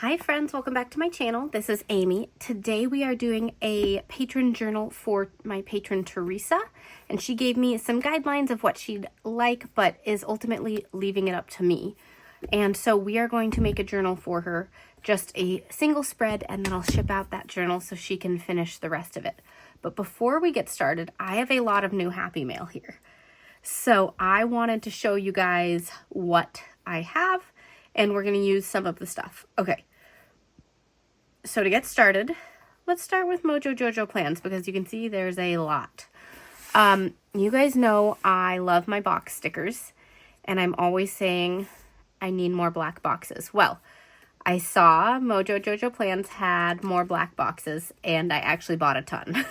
Hi friends, welcome back to my channel. This is Amy. Today we are doing a patron journal for my patron Teresa, and she gave me some guidelines of what she'd like, but is ultimately leaving it up to me. And so we are going to make a journal for her, just a single spread, and then I'll ship out that journal so she can finish the rest of it. But before we get started, I have a lot of new Happy Mail here. So I wanted to show you guys what I have, and we're going to use some of the stuff. Okay. So to get started, let's start with Mojo Jojo Plans because you can see there's a lot. You guys know I love my box stickers, and I'm always saying I need more black boxes. Well, I saw Mojo Jojo Plans had more black boxes, and I actually bought a ton.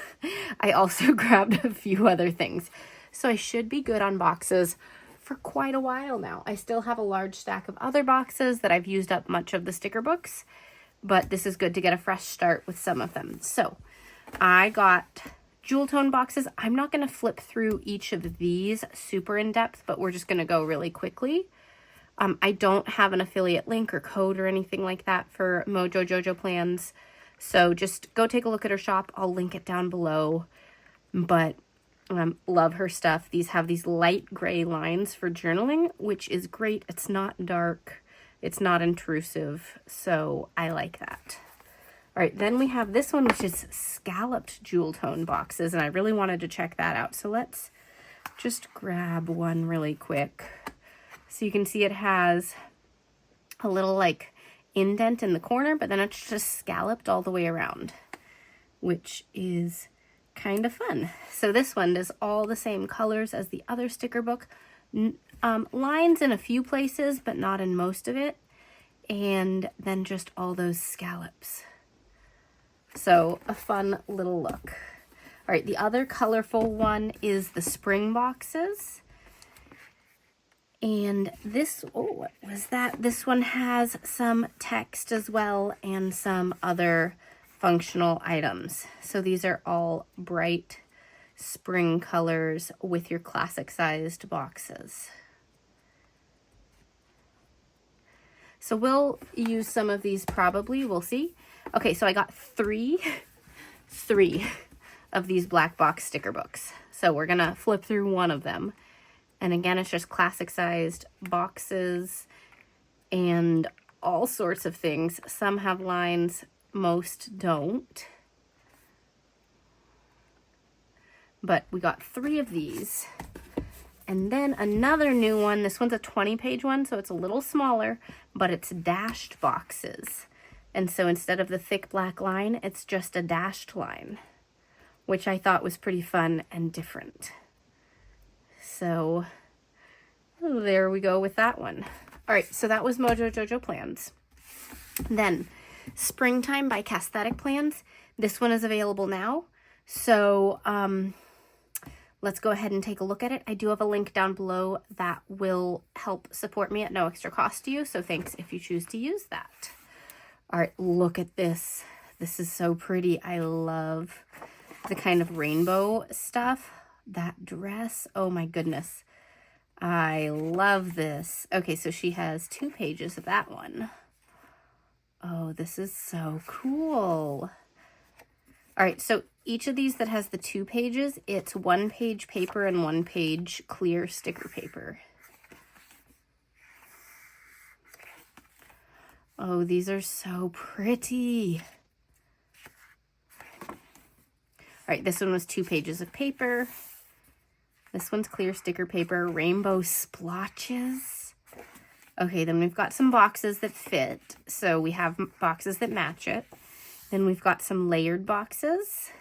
I also grabbed a few other things. So I should be good on boxes for quite a while now. I still have a large stack of other boxes that I've used up much of the sticker books, but this is good to get a fresh start with some of them. So I got jewel tone boxes. I'm not going to flip through each of these super in depth, but we're just going to go really quickly. I don't have an affiliate link or code or anything like that for Mojo Jojo Plans, so just go take a look at her shop. I'll link it down below, but love her stuff. These have these light gray lines for journaling, which is great. It's not dark. It's not intrusive, so I like that. All right, then we have this one, which is scalloped jewel tone boxes, and I really wanted to check that out. So let's just grab one really quick. So you can see it has a little like indent in the corner, but then it's just scalloped all the way around, which is kind of fun. So this one is all the same colors as the other sticker book. Lines in a few places, but not in most of it. And then just all those scallops. So a fun little look. All right, the other colorful one is the spring boxes. And this, oh, what was that? This one has some text as well and some other functional items. So these are all bright spring colors with your classic sized boxes. So we'll use some of these probably, we'll see. Okay, so I got three of these black box sticker books. So we're gonna flip through one of them. And again, it's just classic sized boxes and all sorts of things. Some have lines, most don't. But we got 3 of these. And then another new one. This one's a 20-page one, so it's a little smaller, but it's dashed boxes. And so instead of the thick black line, it's just a dashed line, which I thought was pretty fun and different. So there we go with that one. All right, so that was Mojo Jojo Plans. Then Springtime by Cassthetic Plans. This one is available now. So let's go ahead and take a look at it. I do have a link down below that will help support me at no extra cost to you. So thanks if you choose to use that. All right, look at this. This is so pretty. I love the kind of rainbow stuff. That dress, oh my goodness. I love this. Okay, so she has 2 pages of that one. Oh, this is so cool. All right, so each of these that has the 2 pages, it's 1-page paper and 1-page clear sticker paper. Oh, these are so pretty. All right, this one was 2 pages of paper. This one's clear sticker paper, rainbow splotches. Okay, then we've got some boxes that fit. So we have boxes that match it. Then we've got some layered boxes.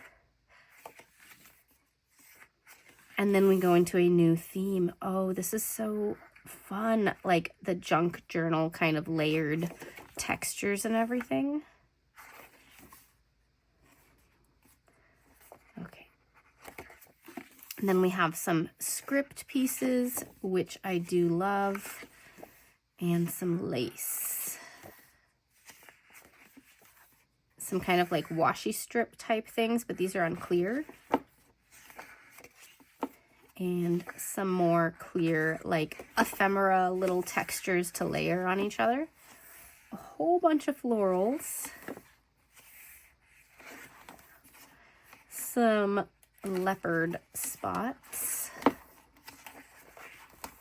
And then we go into a new theme. Oh, this is so fun. Like the junk journal kind of layered textures and everything. Okay. And then we have some script pieces, which I do love, and some lace. Some kind of like washi strip type things, but these are on clear. And some more clear, like ephemera little textures to layer on each other. whole bunch of florals, some leopard spots,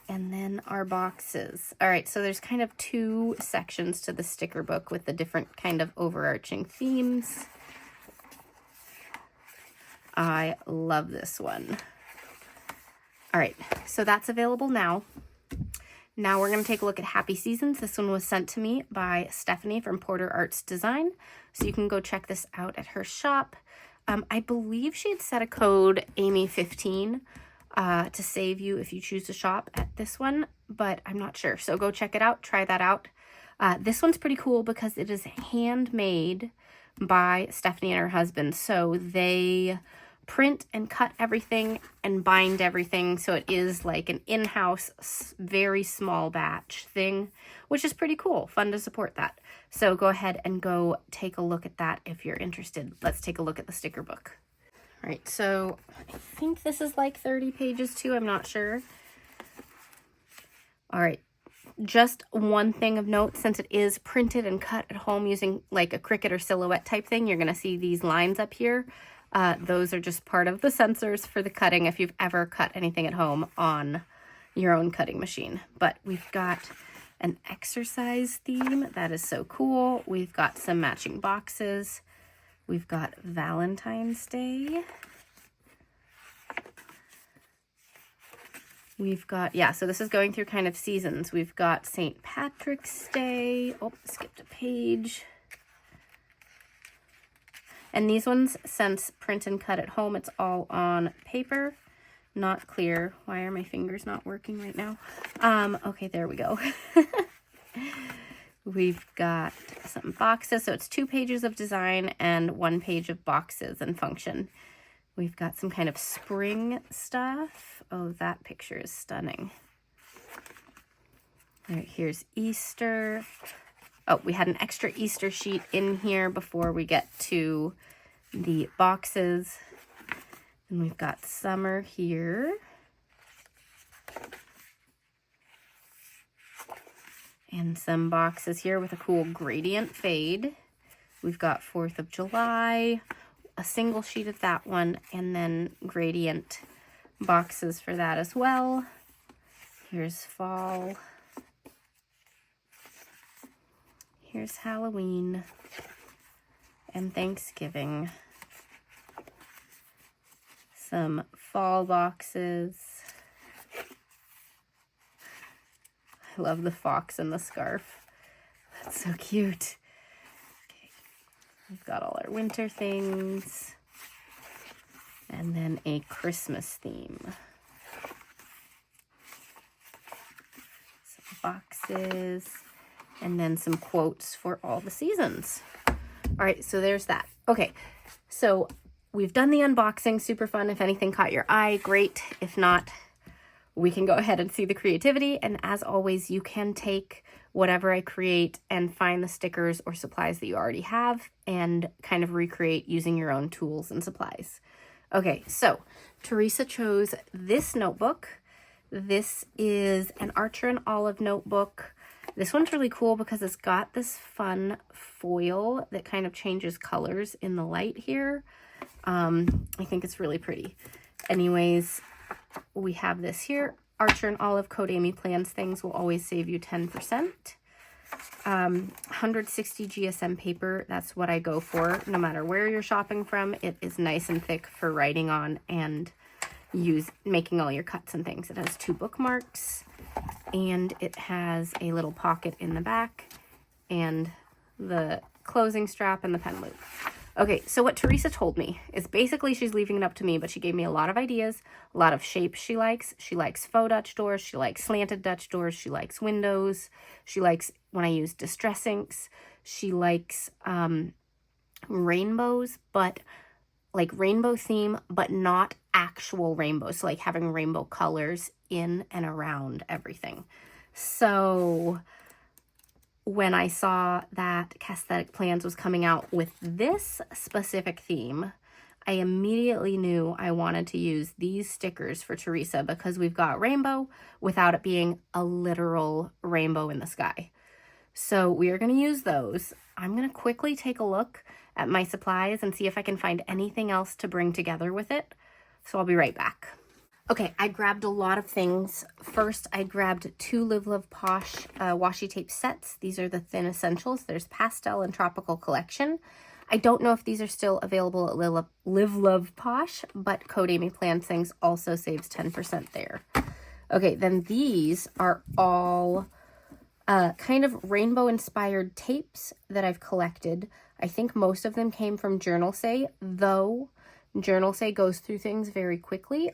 and then our boxes. All right, so there's kind of two sections to the sticker book with the different kind of overarching themes. I love this one. All right, so that's available now. Now we're going to take a look at Happy Seasons. This one was sent to me by Stephanie from Porter Arts Design, so you can go check this out at her shop. I believe she had set a code Amy15 to save you if you choose to shop at this one, but I'm not sure. So go check it out, try that out. This one's pretty cool because it is handmade by Stephanie and her husband. So they print and cut everything and bind everything. So it is like an in-house, very small batch thing, which is pretty cool. Fun to support that. So go ahead and go take a look at that if you're interested. Let's take a look at the sticker book. All right, so I think this is like 30 pages too. I'm not sure. All right, just one thing of note, since it is printed and cut at home using like a Cricut or Silhouette type thing, you're gonna see these lines up here. Those are just part of the sensors for the cutting if you've ever cut anything at home on your own cutting machine. But we've got an exercise theme. That is so cool. We've got some matching boxes. We've got Valentine's Day. We've got, yeah, so this is going through kind of seasons. We've got St. Patrick's Day. Oh, skipped a page. And these ones, since print and cut at home, it's all on paper, not clear. Why are my fingers not working right now? Okay, there we go. We've got some boxes, so it's 2 pages of design and 1 page of boxes and function. We've got some kind of spring stuff. Oh, that picture is stunning. All right, here's Easter. Oh, we had an extra Easter sheet in here before we get to the boxes. And we've got summer here. And some boxes here with a cool gradient fade. We've got 4th of July, a single sheet of that one, and then gradient boxes for that as well. Here's fall. Here's Halloween and Thanksgiving. Some fall boxes. I love the fox and the scarf. That's so cute. Okay, we've got all our winter things. And then a Christmas theme. Some boxes. And then some quotes for all the seasons. All right, so there's that. Okay, so we've done the unboxing, super fun. If anything caught your eye, great. If not, we can go ahead and see the creativity. And as always, you can take whatever I create and find the stickers or supplies that you already have and kind of recreate using your own tools and supplies. Okay, so Teresa chose this notebook. This is an Archer and Olive notebook. This one's really cool because it's got this fun foil that kind of changes colors in the light here. I think it's really pretty. Anyways, we have this here. Archer and Olive Code Amy Plans things will always save you 10%. 160 GSM paper, that's what I go for no matter where you're shopping from. It is nice and thick for writing on and making all your cuts and things. It has 2 bookmarks. And it has a little pocket in the back and the closing strap and the pen loop. Okay, so what Teresa told me is basically she's leaving it up to me, but she gave me a lot of ideas, a lot of shapes she likes. She likes faux Dutch doors. She likes slanted Dutch doors. She likes windows. She likes when I use distress inks. She likes rainbows, but like rainbow theme, but not actual rainbows. So like having rainbow colors in and around everything. So when I saw that Cassthetic Plans was coming out with this specific theme, I immediately knew I wanted to use these stickers for Teresa because we've got rainbow without it being a literal rainbow in the sky. So we are going to use those. I'm going to quickly take a look at my supplies and see if I can find anything else to bring together with it. So I'll be right back. Okay, I grabbed a lot of things. First, I grabbed 2 Love Posh washi tape sets. These are the thin essentials. There's Pastel and Tropical Collection. I don't know if these are still available at Love Posh, but code Amy Plans Things also saves 10% there. Okay, then these are all kind of rainbow-inspired tapes that I've collected. I think most of them came from Journalsay, though Journalsay goes through things very quickly.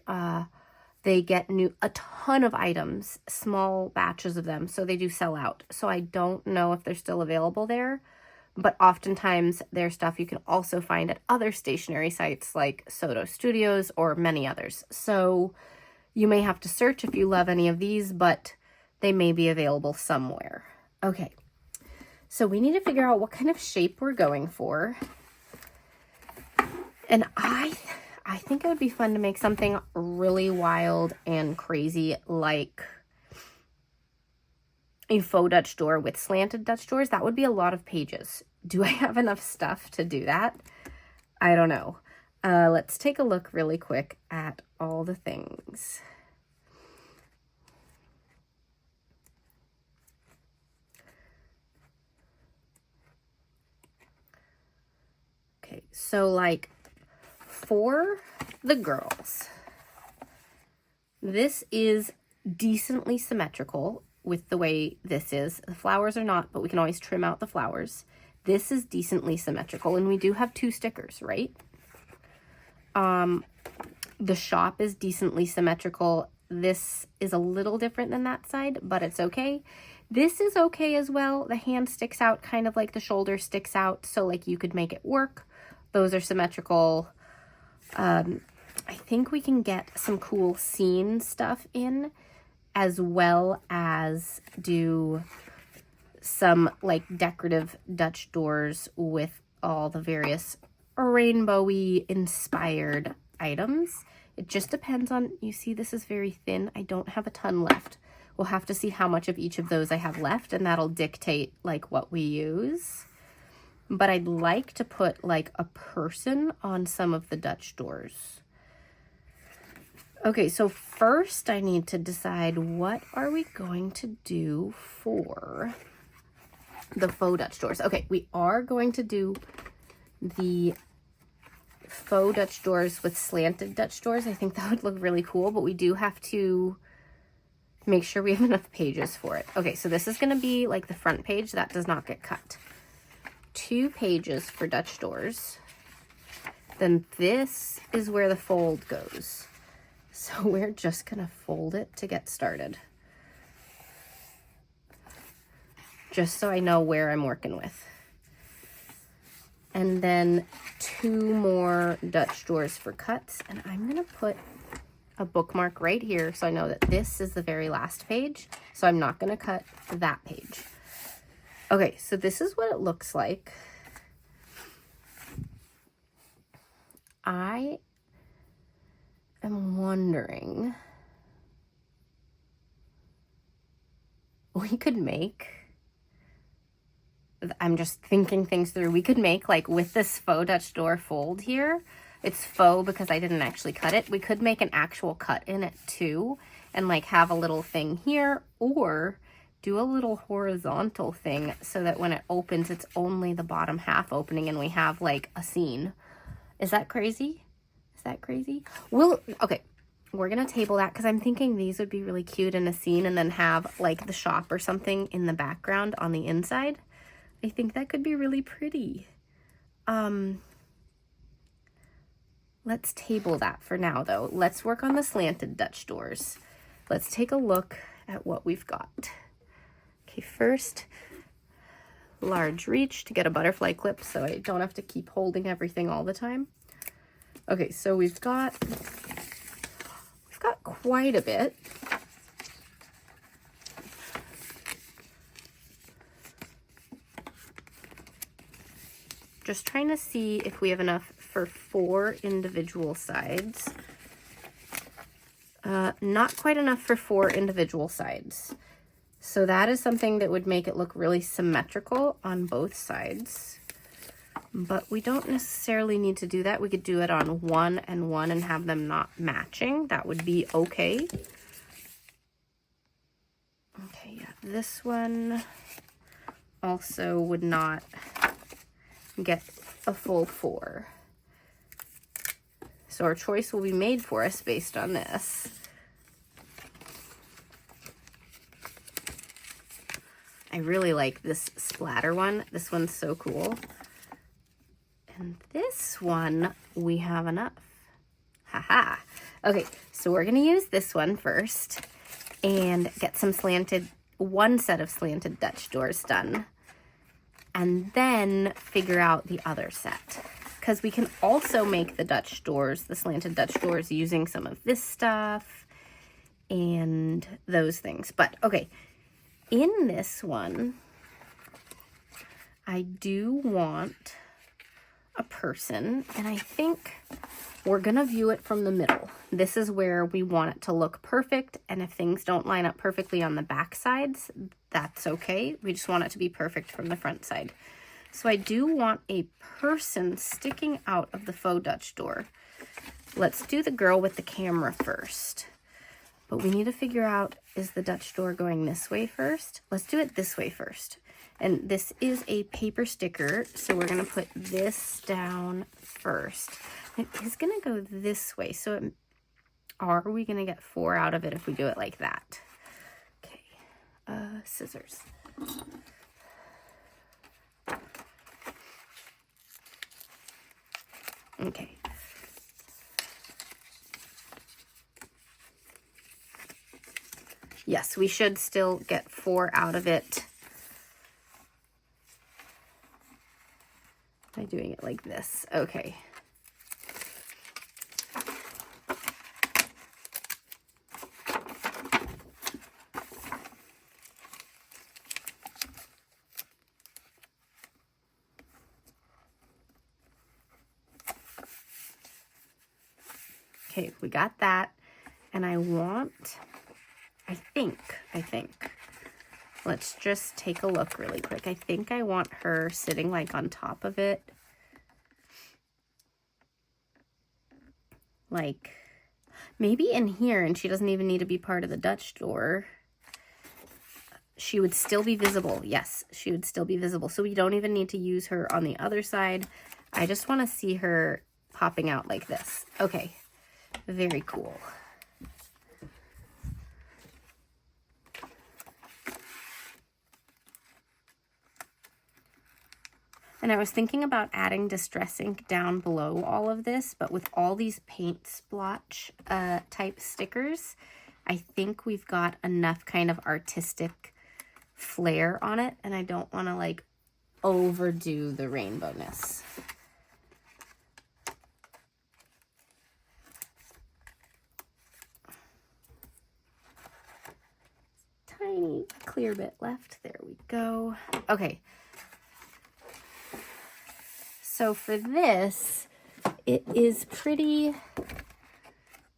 They get a ton of items, small batches of them, so they do sell out. So I don't know if they're still available there, but oftentimes their stuff you can also find at other stationery sites like Soto Studios or many others. So you may have to search if you love any of these, but they may be available somewhere. Okay, so we need to figure out what kind of shape we're going for. And I think it would be fun to make something really wild and crazy, like a faux Dutch door with slanted Dutch doors. That would be a lot of pages. Do I have enough stuff to do that? I don't know. Let's take a look really quick at all the things. Okay, so like for the girls, this is decently symmetrical with the way this is. The flowers are not, but we can always trim out the flowers. This is decently symmetrical, and we do have 2 stickers, right? The shop is decently symmetrical. This is a little different than that side, but it's okay. This is okay as well. The hand sticks out kind of like the shoulder sticks out, so like you could make it work. Those are symmetrical. I think we can get some cool scene stuff in, as well as do some like decorative Dutch doors with all the various rainbowy inspired items. It just depends on, you see this is very thin. I don't have a ton left. We'll have to see how much of each of those I have left, and that'll dictate like what we use. But I'd like to put like a person on some of the Dutch doors. Okay, so first I need to decide what are we going to do for the faux Dutch doors. Okay, we are going to do the faux Dutch doors with slanted Dutch doors. I think that would look really cool, but we do have to make sure we have enough pages for it. Okay, so this is going to be like the front page. That does not get cut. 2 pages for Dutch doors. Then this is where the fold goes. So we're just gonna fold it to get started. Just so I know where I'm working with. And then 2 more Dutch doors for cuts. And I'm gonna put a bookmark right here so I know that this is the very last page. So I'm not gonna cut that page. Okay, so this is what it looks like. I am wondering, we could make, I'm just thinking things through, we could make like with this faux Dutch door fold here, it's faux because I didn't actually cut it, we could make an actual cut in it too, and like have a little thing here, or do a little horizontal thing so that when it opens, it's only the bottom half opening and we have like a scene. Is that crazy? Is that crazy? Okay, we're gonna table that because I'm thinking these would be really cute in a scene and then have like the shop or something in the background on the inside. I think that could be really pretty. Let's table that for now though. Let's work on the slanted Dutch doors. Let's take a look at what we've got. Okay, first, large reach to get a butterfly clip so I don't have to keep holding everything all the time. Okay, so we've got quite a bit. Just trying to see if we have enough for 4 individual sides. Not quite enough for 4 individual sides. So that is something that would make it look really symmetrical on both sides. But we don't necessarily need to do that. We could do it on one and one and have them not matching. That would be okay. Okay, yeah, this one also would not get a full 4. So our choice will be made for us based on this. I really like this splatter one. This one's so cool. And this one, we have enough. Haha. Okay, so we're gonna use this one first and get some slanted, one set of slanted Dutch doors done. And then figure out the other set. Because we can also make the Dutch doors, the slanted Dutch doors, using some of this stuff and those things. But okay, in this one, I do want a person, and I think we're gonna view it from the middle. This is where we want it to look perfect, and if things don't line up perfectly on the back sides, that's okay. We just want it to be perfect from the front side. So I do want a person sticking out of the faux Dutch door. Let's do the girl with the camera first. But we need to figure out, is the Dutch door going this way first? Let's do it this way first. And this is a paper sticker, so we're gonna put this down first. It is gonna go this way, so are we gonna get 4 out of it if we do it like that? Okay, scissors. Okay. Yes, we should still get 4 out of it by doing it like this. Okay. Okay, we got that. And I want, I think, let's just take a look really quick. I think I want her sitting like on top of it. Like maybe in here, and she doesn't even need to be part of the Dutch door. She would still be visible. Yes, she would still be visible. So we don't even need to use her on the other side. I just want to see her popping out like this. Okay, very cool. And I was thinking about adding Distress ink down below all of this, but with all these paint splotch type stickers, I think we've got enough kind of artistic flair on it, and I don't want to like overdo the rainbowness. Tiny clear bit left. There we go. Okay. So for this, it is pretty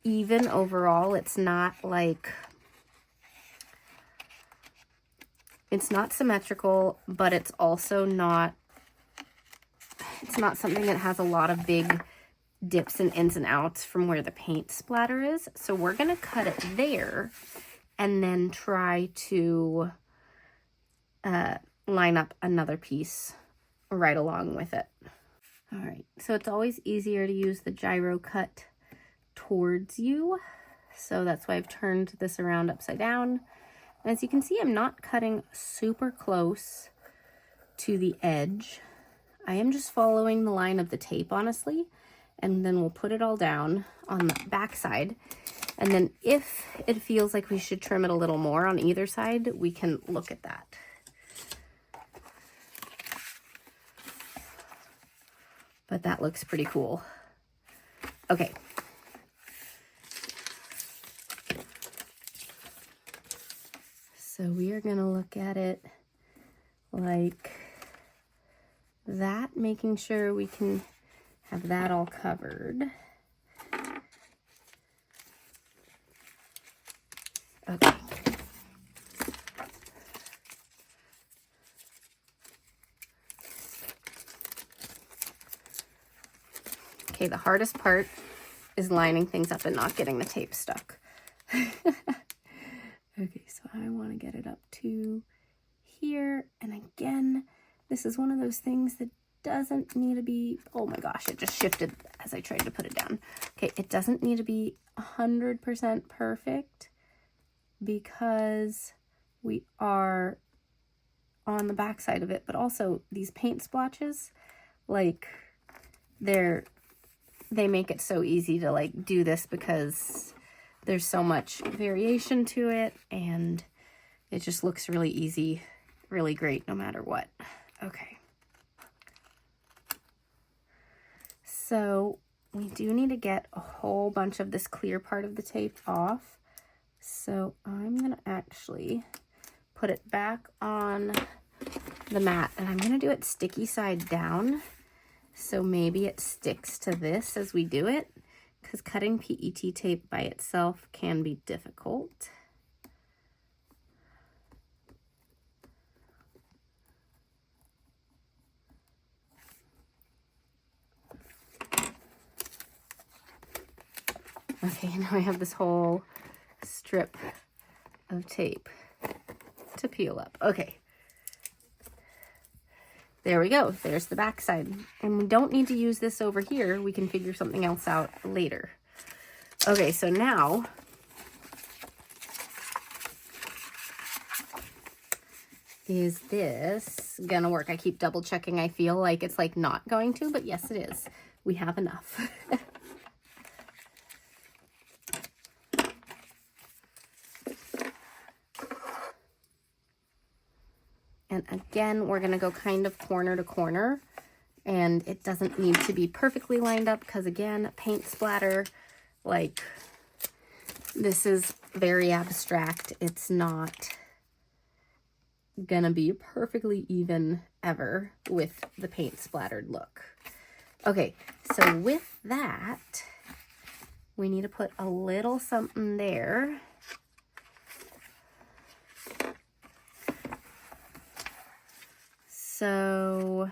even overall. It's not like, it's not symmetrical, but it's also not, it's not something that has a lot of big dips and ins and outs from where the paint splatter is. So we're gonna cut it there and then try to line up another piece right along with it. All right, so it's always easier to use the gyro cut towards you. So that's why I've turned this around upside down. And as you can see, I'm not cutting super close to the edge. I am just following the line of the tape, honestly. And then we'll put it all down on the back side. And then if it feels like we should trim it a little more on either side, we can look at that. But that looks pretty cool. Okay. So we are gonna look at it like that, making sure we can have that all covered. Okay. Okay, the hardest part is lining things up and not getting the tape stuck. Okay, so I want to get it up to here. And again, this is one of those things that doesn't need to be, oh my gosh, it just shifted as I tried to put it down. Okay, it doesn't need to be 100% perfect because we are on the back side of it, but also these paint splotches, like they make it so easy to like do this because there's so much variation to it, and it just looks really easy, really great no matter what. Okay. So we do need to get a whole bunch of this clear part of the tape off. So I'm gonna actually put it back on the mat, and I'm gonna do it sticky side down. So maybe it sticks to this as we do it, because cutting PET tape by itself can be difficult. Okay, now I have this whole strip of tape to peel up. Okay. There we go. There's the back side. And we don't need to use this over here. We can figure something else out later. Okay, so now is this gonna work? I keep double checking. I feel like it's like not going to, but yes, it is. We have enough. And again, we're gonna go kind of corner to corner, and it doesn't need to be perfectly lined up because again, paint splatter, like this is very abstract. It's not gonna be perfectly even ever with the paint splattered look. Okay, so with that, we need to put a little something there. So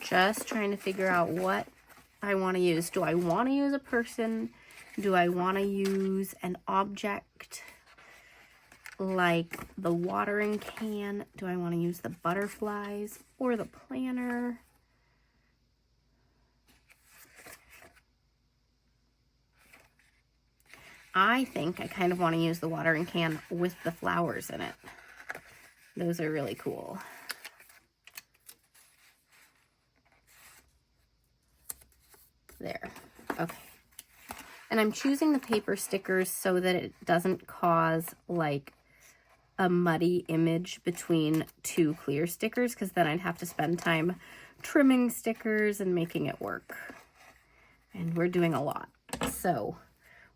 just trying to figure out what I want to use. Do I want to use a person? Do I want to use an object like the watering can? Do I want to use the butterflies or the planner? I think I kind of want to use the watering can with the flowers in it. Those are really cool. There. Okay. And I'm choosing the paper stickers so that it doesn't cause like a muddy image between two clear stickers, because then I'd have to spend time trimming stickers and making it work. And we're doing a lot. So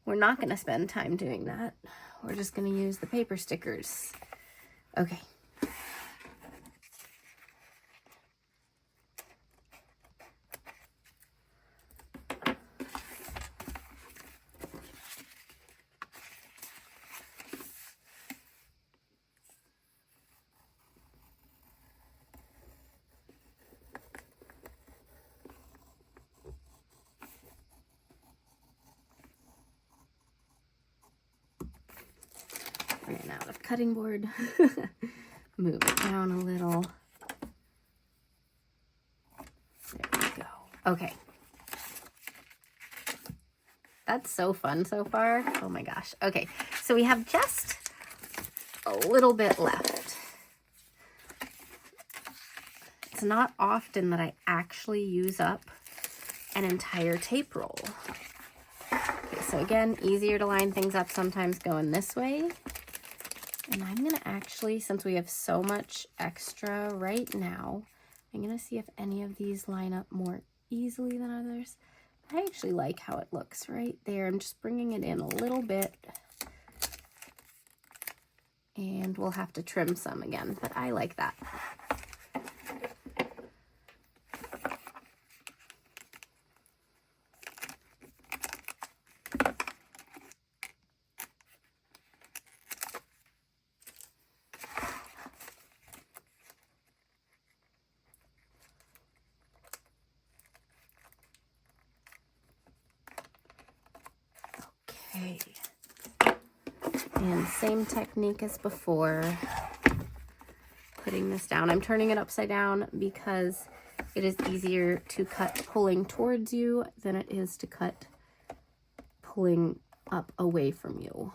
we're not going to spend time doing that. We're just going to use the paper stickers. Okay. Ran out of cutting board. Move it down a little. There we go. Okay. That's so fun so far. Oh my gosh. Okay, so we have just a little bit left. It's not often that I actually use up an entire tape roll. Okay, so again, easier to line things up sometimes going this way. And I'm gonna actually, since we have so much extra right now, I'm gonna see if any of these line up more easily than others. I actually like how it looks right there. I'm just bringing it in a little bit. And we'll have to trim some again, but I like that. Okay. And same technique as before. Putting this down. I'm turning it upside down because it is easier to cut pulling towards you than it is to cut pulling up away from you.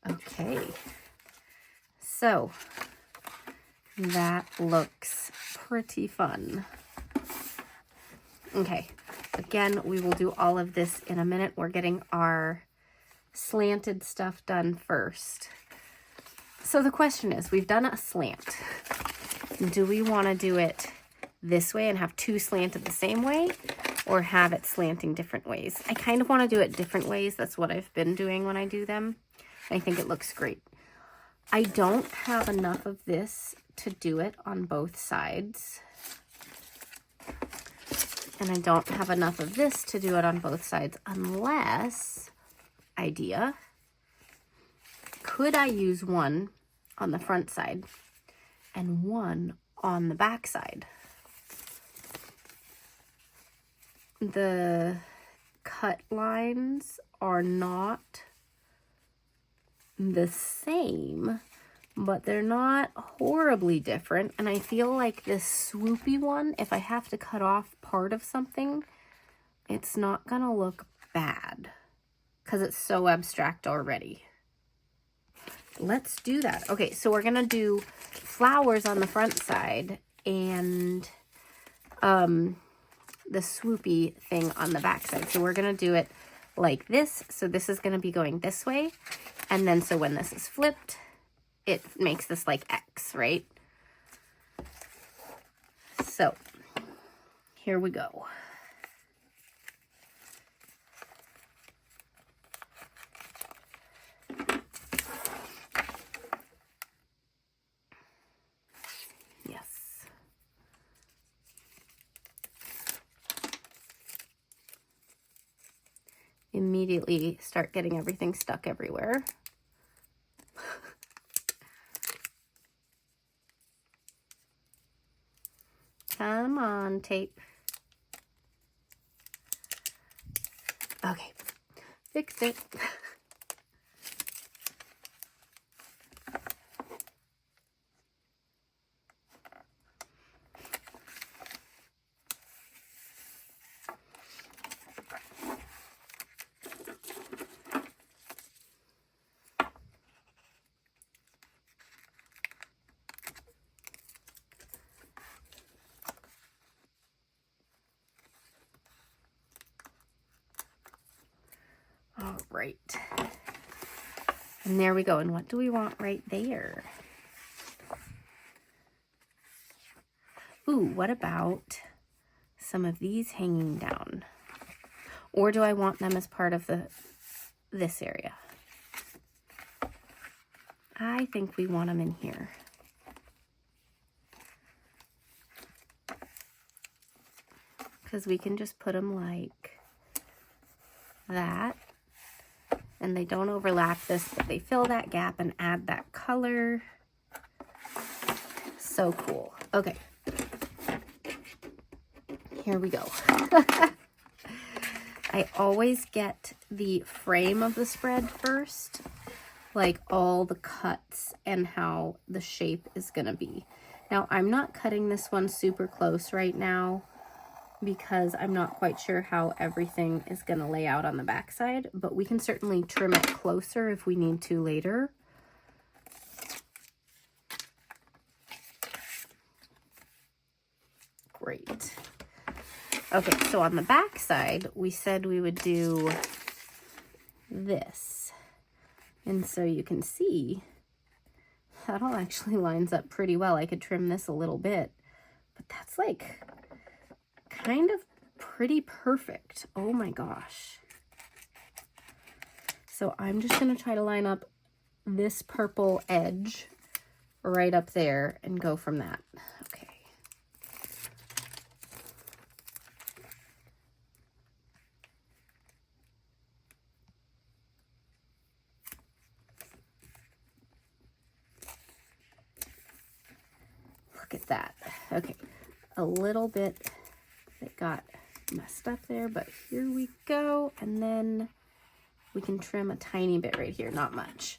Okay, so that looks pretty fun. Okay, again, we will do all of this in a minute. We're getting our slanted stuff done first. So the question is, we've done a slant. Do we want to do it this way and have two slanted the same way, or have it slanting different ways? I kind of want to do it different ways. That's what I've been doing when I do them. I think it looks great. I don't have enough of this to do it on both sides. And I don't have enough of this to do it on both sides unless, idea, could I use one on the front side and one on the back side? The cut lines are not the same, but they're not horribly different. And I feel like this swoopy one, if I have to cut off part of something, it's not gonna look bad because it's so abstract already. Let's do that. Okay, so we're gonna do flowers on the front side and the swoopy thing on the back side. So we're gonna do it like this. So this is gonna be going this way. And then so when this is flipped, it makes this like X, right? So here we go. Yes. Immediately start getting everything stuck everywhere. Come on, tape. Okay, fix it. All right. And there we go. And what do we want right there? Ooh, what about some of these hanging down? Or do I want them as part of this area? I think we want them in here. Because we can just put them like that. And they don't overlap this, but they fill that gap and add that color. So cool. Okay. Here we go. I always get the frame of the spread first, like all the cuts and how the shape is going to be. Now, I'm not cutting this one super close right now because I'm not quite sure how everything is going to lay out on the back side, but we can certainly trim it closer if we need to later. Great. Okay, so on the back side, we said we would do this. And so you can see that all actually lines up pretty well. I could trim this a little bit, but that's like kind of pretty perfect. Oh my gosh. So I'm just going to try to line up this purple edge right up there and go from that. Okay. Look at that. Okay, a little bit that got messed up there, but here we go. And then we can trim a tiny bit right here, not much.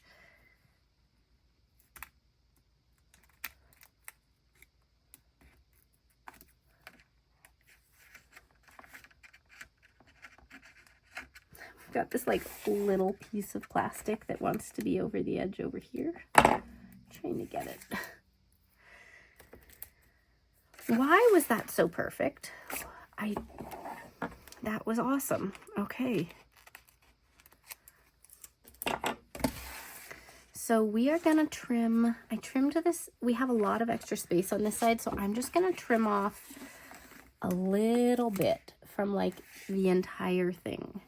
Got this like little piece of plastic that wants to be over the edge over here. Trying to get it. Why was that so perfect? That was awesome. Okay. So we are gonna trim, I trimmed this, we have a lot of extra space on this side, so I'm just gonna trim off a little bit from like the entire thing.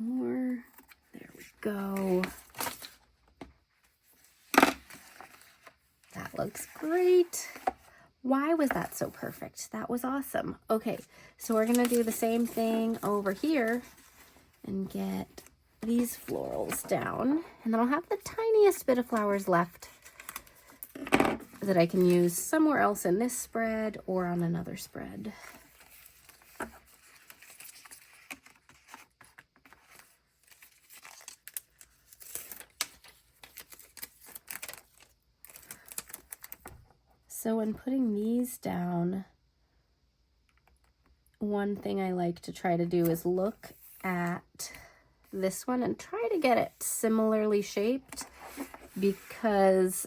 More. There we go. That looks great. Why was that so perfect? That was awesome. Okay, so we're gonna do the same thing over here and get these florals down. And then I'll have the tiniest bit of flowers left that I can use somewhere else in this spread or on another spread. So when putting these down, one thing I like to try to do is look at this one and try to get it similarly shaped, because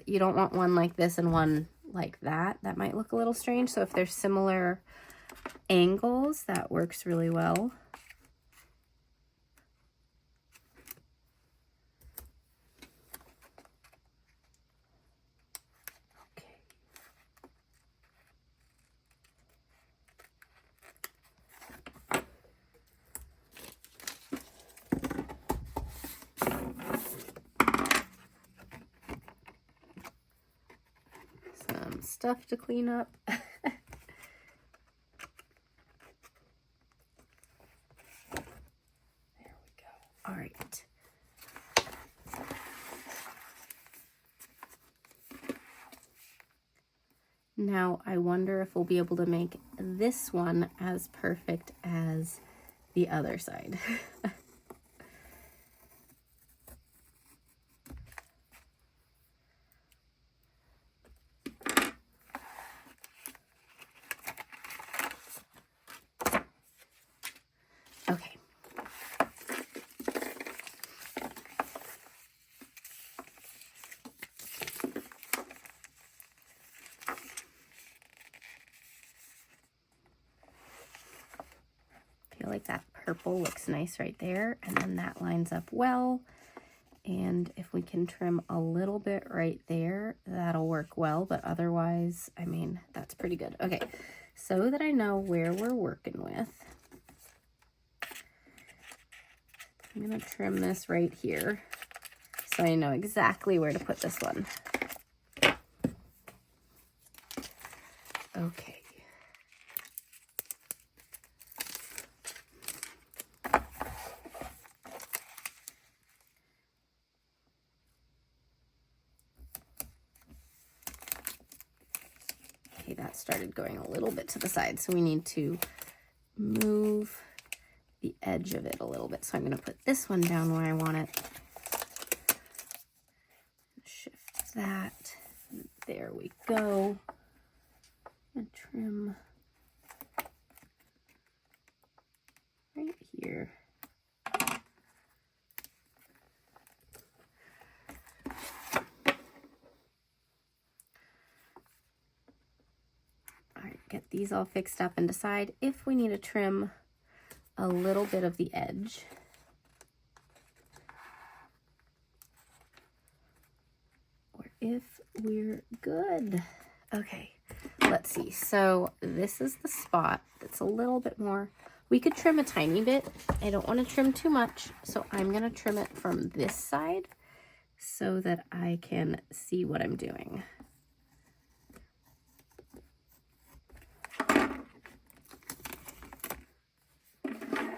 you don't want one like this and one like that. That might look a little strange. So if there's similar angles, that works really well. Stuff to clean up. There we go. All right. Now I wonder if we'll be able to make this one as perfect as the other side. Okay. Feel like that purple looks nice right there, and then that lines up well. And if we can trim a little bit right there, that'll work well, but otherwise, I mean, that's pretty good. Okay, so that I know where we're working with, I'm gonna trim this right here so I know exactly where to put this one. Okay. Okay, that started going a little bit to the side, so we need to move the edge of it a little bit. So I'm going to put this one down where I want it. Shift that. There we go. And trim right here. All right, get these all fixed up and decide if we need to trim a little bit of the edge. Or if we're good. Okay, let's see. So this is the spot that's a little bit more. We could trim a tiny bit. I don't want to trim too much, so I'm going to trim it from this side so that I can see what I'm doing.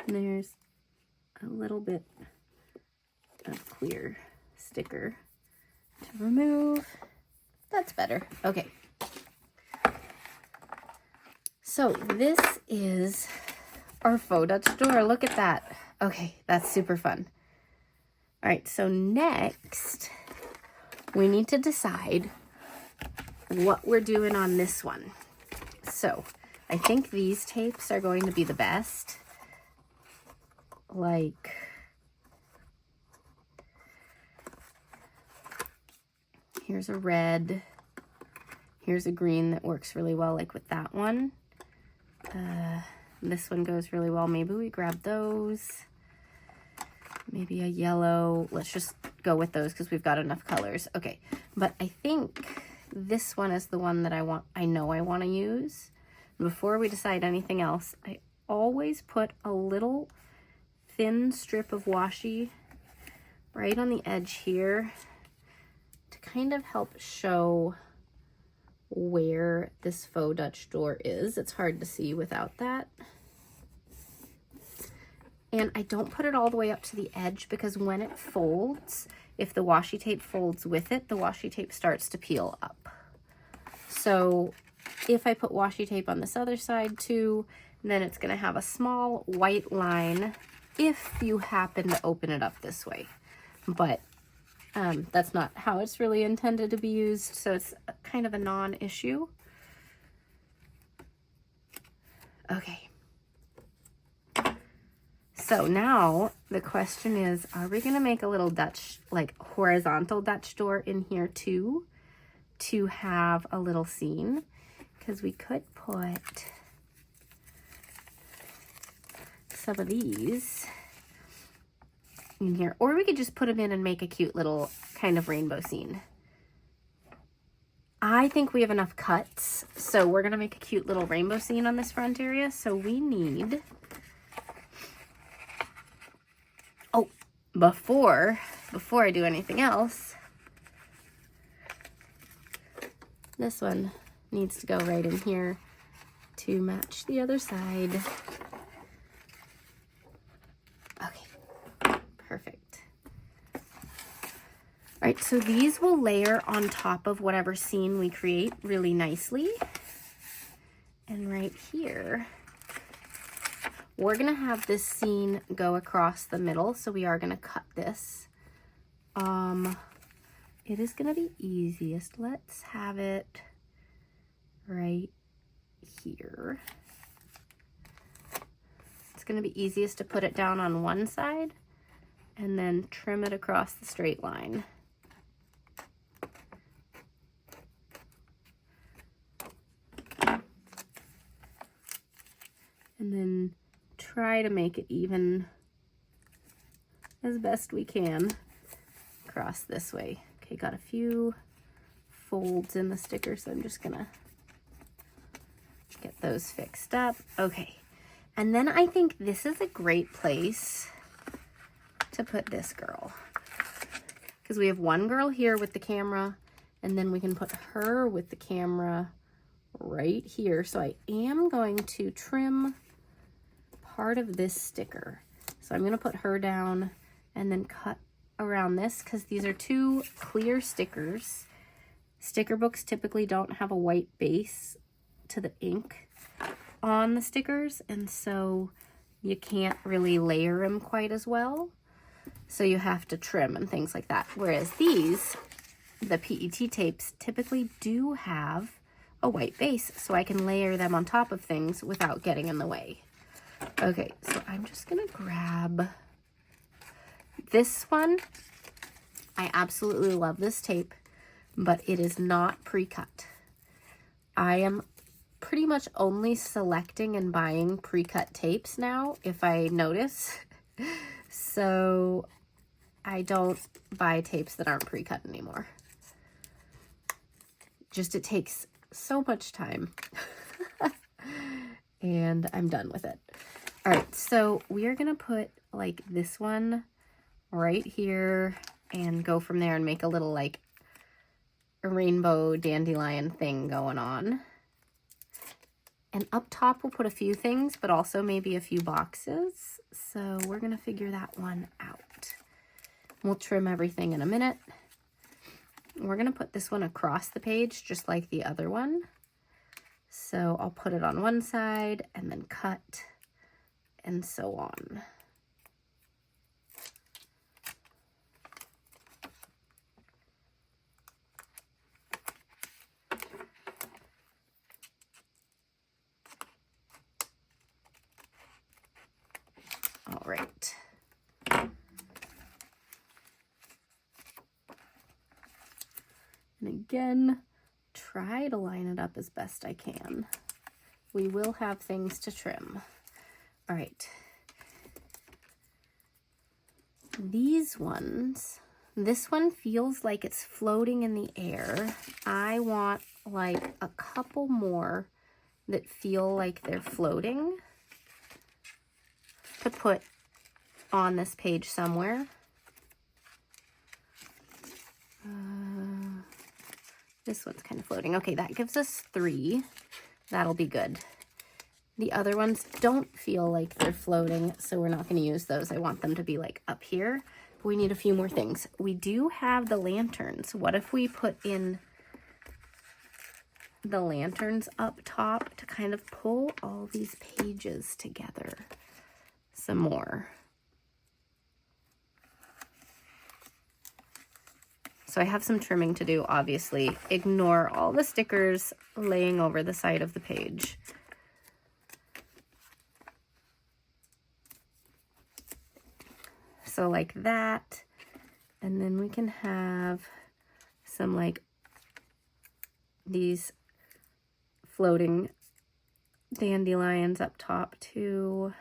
And there's a little bit of clear sticker to remove. That's better. Okay. So this is our faux Dutch door. Look at that. Okay, that's super fun. All right, so next we need to decide what we're doing on this one. So I think these tapes are going to be the best. Like, here's a red, here's a green that works really well, like with that one. This one goes really well. Maybe we grab those. Maybe a yellow. Let's just go with those because we've got enough colors. Okay, but I think this one is the one that I know I want to use. Before we decide anything else, I always put a little thin strip of washi right on the edge here to kind of help show where this faux Dutch door is. It's hard to see without that. And I don't put it all the way up to the edge because when it folds, if the washi tape folds with it, the washi tape starts to peel up. So if I put washi tape on this other side too, then it's going to have a small white line if you happen to open it up this way. But that's not how it's really intended to be used, so it's kind of a non-issue. Okay. So now the question is, are we going to make a little Dutch, like horizontal Dutch door in here too, to have a little scene? Because we could put some of these in here, or we could just put them in and make a cute little kind of rainbow scene. I think we have enough cuts, so we're gonna make a cute little rainbow scene on this front area. So we need, oh, before I do anything else, this one needs to go right in here to match the other side. Okay, perfect. All right, so these will layer on top of whatever scene we create really nicely. And right here, we're gonna have this scene go across the middle, so we are gonna cut this. It is gonna be easiest. Let's have it right here. It's gonna be easiest to put it down on one side and then trim it across the straight line. And then try to make it even as best we can across this way. Okay, got a few folds in the sticker, so I'm just gonna get those fixed up. Okay, and then I think this is a great place to put this girl, because we have one girl here with the camera, and then we can put her with the camera right here. So I am going to trim part of this sticker. So I'm going to put her down and then cut around this, because these are two clear stickers. Sticker books typically don't have a white base to the ink on the stickers, and so you can't really layer them quite as well. So you have to trim and things like that. Whereas these, the PET tapes, typically do have a white base, so I can layer them on top of things without getting in the way. Okay, so I'm just gonna grab this one. I absolutely love this tape, but it is not pre-cut. I am pretty much only selecting and buying pre-cut tapes now, if I notice. So I don't buy tapes that aren't pre-cut anymore. Just it takes so much time. And I'm done with it. All right, so we are gonna put like this one right here and go from there and make a little like a rainbow dandelion thing going on. And up top we'll put a few things, but also maybe a few boxes. So we're gonna figure that one out. We'll trim everything in a minute. We're gonna put this one across the page just like the other one. So I'll put it on one side and then cut and so on. All right. And again, try to line it up as best I can. We will have things to trim. All right. These ones, this one feels like it's floating in the air. I want like a couple more that feel like they're floating to put on this page somewhere. This one's kind of floating. Okay, that gives us 3. That'll be good. The other ones don't feel like they're floating, so we're not going to use those. I want them to be like up here. We need a few more things. We do have the lanterns. What if we put in the lanterns up top to kind of pull all these pages together some more? So I have some trimming to do, obviously. Ignore all the stickers laying over the side of the page. So like that, and then we can have some like these floating dandelions up top too.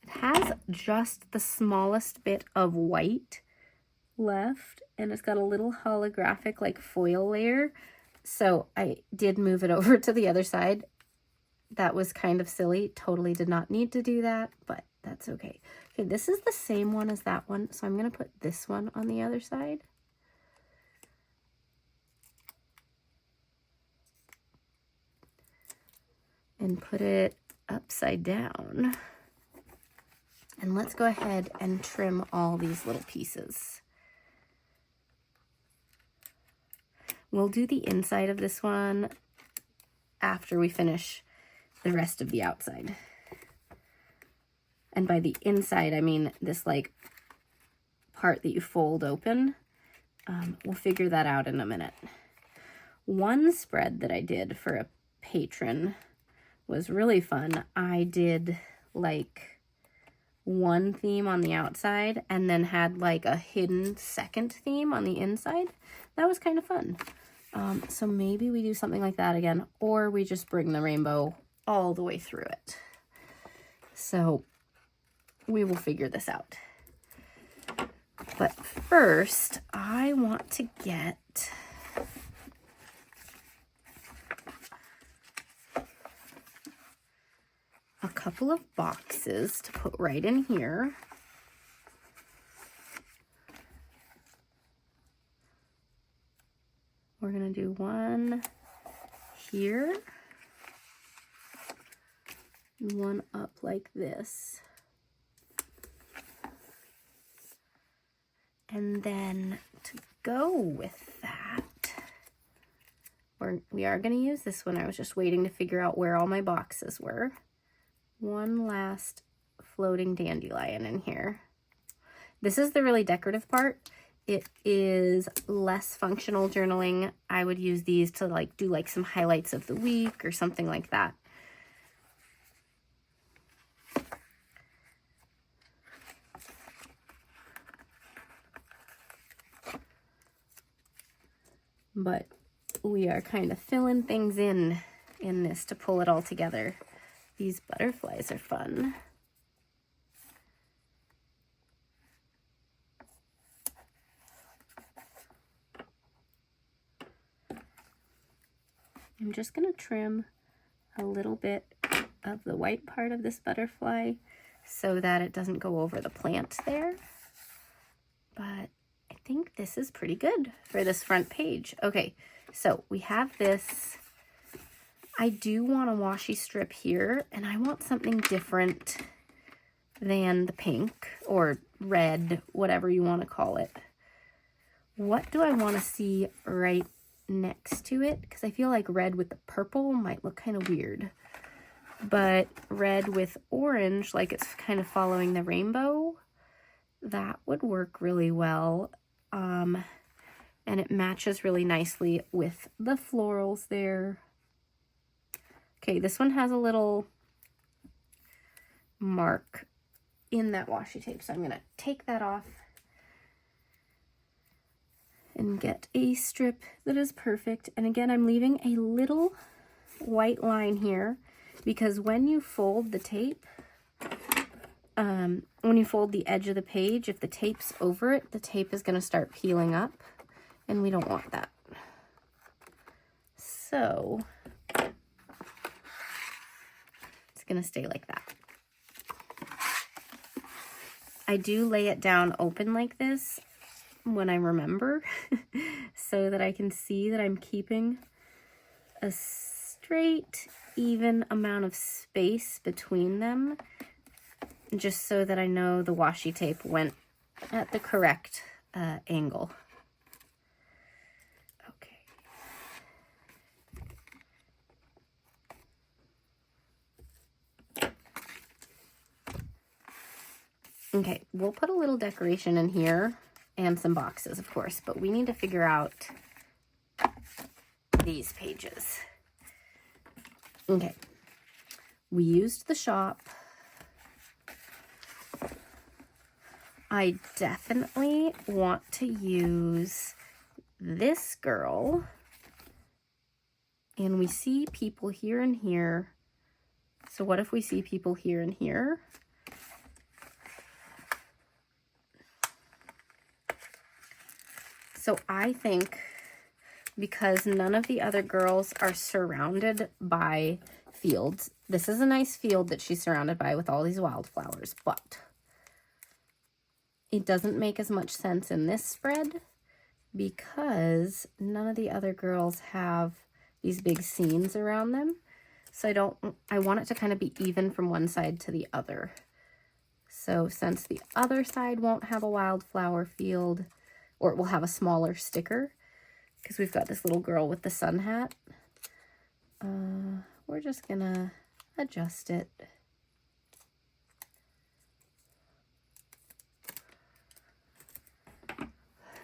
Has just the smallest bit of white left, and it's got a little holographic like foil layer, so I did move it over to the other side. That was kind of silly. Totally did not need to do that, but that's okay. Okay, this is the same one as that one, so I'm going to put this one on the other side. And put it upside down. And let's go ahead and trim all these little pieces. We'll do the inside of this one after we finish the rest of the outside. And by the inside, I mean this like part that you fold open. We'll figure that out in a minute. One spread that I did for a patron was really fun. I did like one theme on the outside and then had like a hidden second theme on the inside. That was kind of fun. So maybe we do something like that again, or we just bring the rainbow all the way through it. So we will figure this out. But first, I want to get a couple of boxes to put right in here. We're going to do one here, and one up like this. And then to go with that, we are going to use this one. I was just waiting to figure out where all my boxes were. One last floating dandelion in here. This is the really decorative part. It is less functional journaling. I would use these to like do like some highlights of the week or something like that. But we are kind of filling things in this to pull it all together. These butterflies are fun. I'm just going to trim a little bit of the white part of this butterfly so that it doesn't go over the plant there. But I think this is pretty good for this front page. Okay, so we have this. I do want a washi strip here, and I want something different than the pink or red, whatever you want to call it. What do I want to see right next to it? Because I feel like red with the purple might look kind of weird. But red with orange, like it's kind of following the rainbow, that would work really well. And it matches really nicely with the florals there. Okay, this one has a little mark in that washi tape, so I'm going to take that off and get a strip that is perfect. And again, I'm leaving a little white line here because when you fold the tape, when you fold the edge of the page, if the tape's over it, the tape is going to start peeling up, and we don't want that. So it's going to stay like that. I do lay it down open like this when I remember so that I can see that I'm keeping a straight, even amount of space between them, just so that I know the washi tape went at the correct angle. Okay, we'll put a little decoration in here and some boxes, of course, but we need to figure out these pages. Okay, we used the shop. I definitely want to use this girl, and we see people here and here. So what if we see people here and here? So I think because none of the other girls are surrounded by fields, this is a nice field that she's surrounded by with all these wildflowers, but it doesn't make as much sense in this spread because none of the other girls have these big scenes around them. So I want it to kind of be even from one side to the other. So since the other side won't have a wildflower field, or it will have a smaller sticker, because we've got this little girl with the sun hat, we're just gonna adjust it.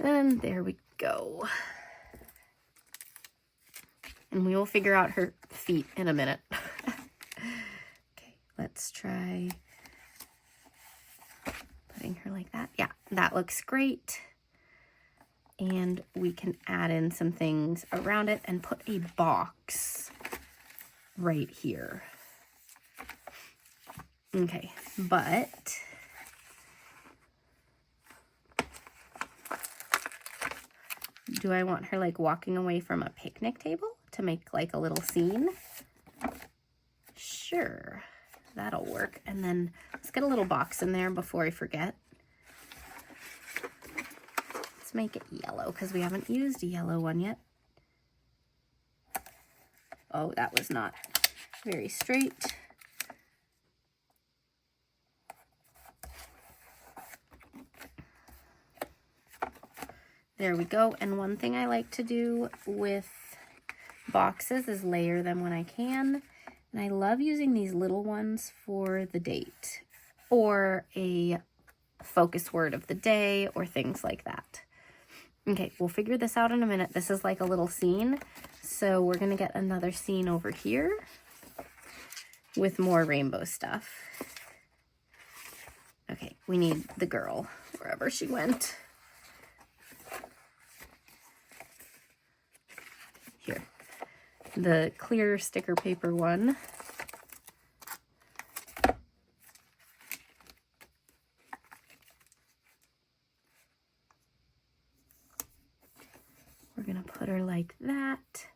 And there we go. And we will figure out her feet in a minute. Okay, let's try putting her like that. Yeah, that looks great. And we can add in some things around it and put a box right here. Okay, but do I want her like walking away from a picnic table to make like a little scene? Sure, that'll work. And then let's get a little box in there before I forget. Let's make it yellow because we haven't used a yellow one yet. Oh, that was not very straight. There we go. And one thing I like to do with boxes is layer them when I can. And I love using these little ones for the date or a focus word of the day or things like that. Okay, we'll figure this out in a minute. This is like a little scene. So we're going to get another scene over here with more rainbow stuff. Okay, we need the girl wherever she went. Here, the clear sticker paper one. We're gonna put her like that.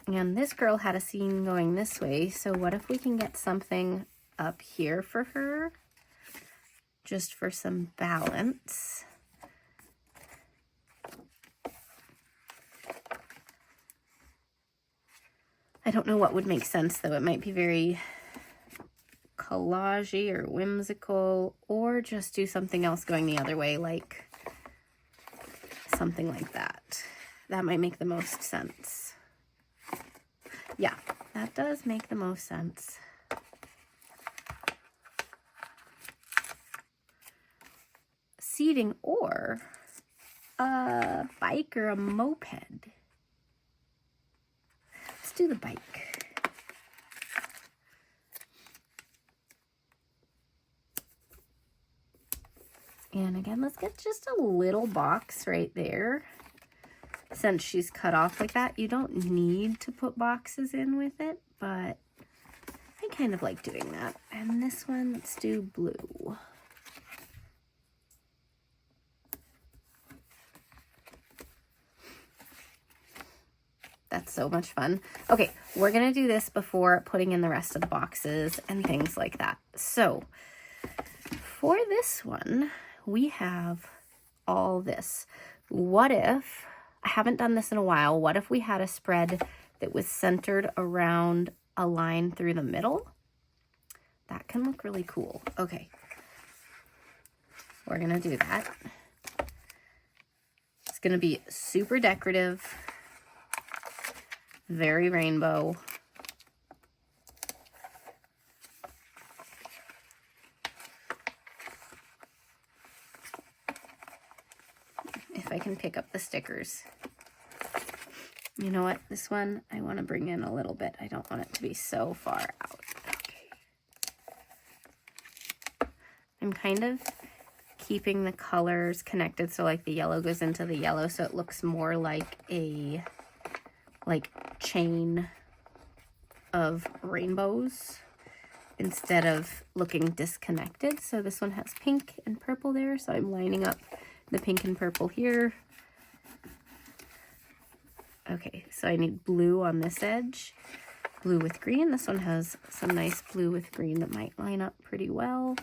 And this girl had a scene going this way, so what if we can get something up here for her, just for some balance. I don't know what would make sense, though. It might be very collage-y or whimsical, or just do something else going the other way, like something like that. That might make the most sense. Yeah, that does make the most sense. Seating or a bike or a moped. Let's do the bike. And again, let's get just a little box right there. Since she's cut off like that, you don't need to put boxes in with it, but I kind of like doing that. And this one, let's do blue. That's so much fun. Okay, we're gonna do this before putting in the rest of the boxes and things like that. So for this one, we have all this. What if, I haven't done this in a while, what if we had a spread that was centered around a line through the middle? That can look really cool. Okay, we're gonna do that. It's gonna be super decorative, very rainbow. If I can pick up the stickers. You know what? This one, I want to bring in a little bit. I don't want it to be so far out. Okay. I'm kind of keeping the colors connected, so like the yellow goes into the yellow, so it looks more like a chain of rainbows instead of looking disconnected. So this one has pink and purple there, so I'm lining up the pink and purple here. Okay, so I need blue on this edge, blue with green. This one has some nice blue with green that might line up pretty well.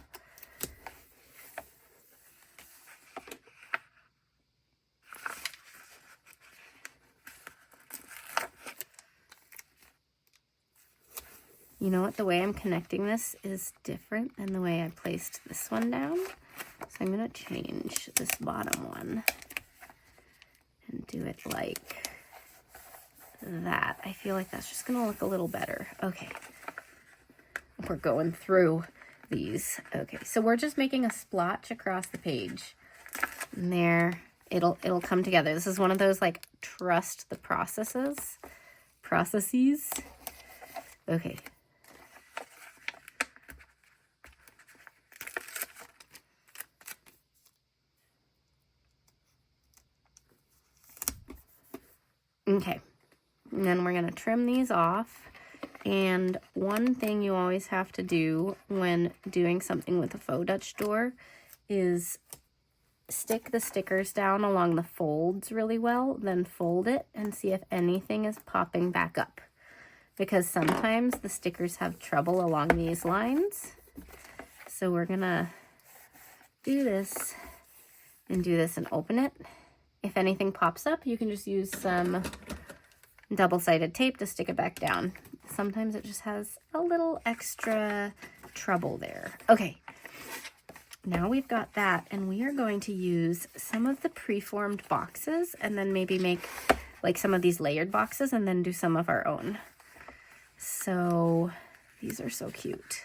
You know what? The way I'm connecting this is different than the way I placed this one down. So I'm going to change this bottom one and do it like that. I feel like that's just going to look a little better. Okay. We're going through these. Okay, so we're just making a splotch across the page. And there, it'll come together. This is one of those like trust the processes. Okay. Okay, and then we're going to trim these off. And one thing you always have to do when doing something with a faux Dutch door is stick the stickers down along the folds really well, then fold it and see if anything is popping back up. Because sometimes the stickers have trouble along these lines. So we're going to do this and open it. If anything pops up, you can just use some double-sided tape to stick it back down. Sometimes it just has a little extra trouble there. Okay, now we've got that, and we are going to use some of the preformed boxes and then maybe make like some of these layered boxes and then do some of our own. So these are so cute.